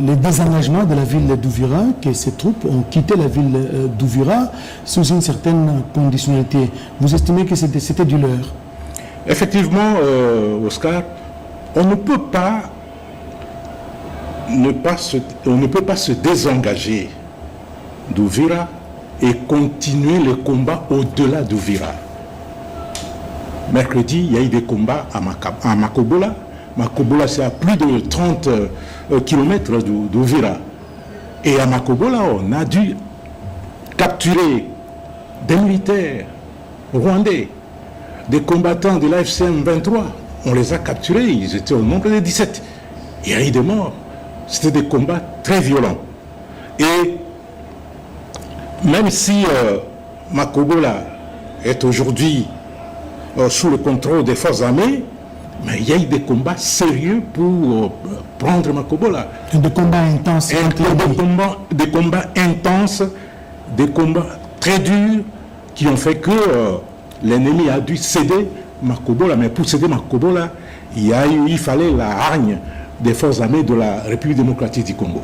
Le désengagement de la ville d'Ouvira, que ces troupes ont quitté la ville d'Ouvira sous une certaine conditionnalité. Vous estimez que c'était du leurre? Effectivement, Oscar, on ne peut pas se désengager d'Ouvira et continuer le combat au-delà d'Ouvira. Mercredi, il y a eu des combats à Makobola. Makobola, c'est à plus de 30 km d'Ouvira. Et à Makobola, on a dû capturer des militaires rwandais, des combattants de l'AFCM 23. On les a capturés, ils étaient au nombre de 17. Il y a eu des morts. C'était des combats très violents. Et même si Makobola est aujourd'hui sous le contrôle des forces armées, mais il y a eu des combats sérieux pour prendre Makobola. Des combats intenses. Des combats intenses, des combats très durs qui ont fait que l'ennemi a dû céder Makobola. Mais pour céder Makobola, il fallait la hargne des forces armées de la République démocratique du Congo.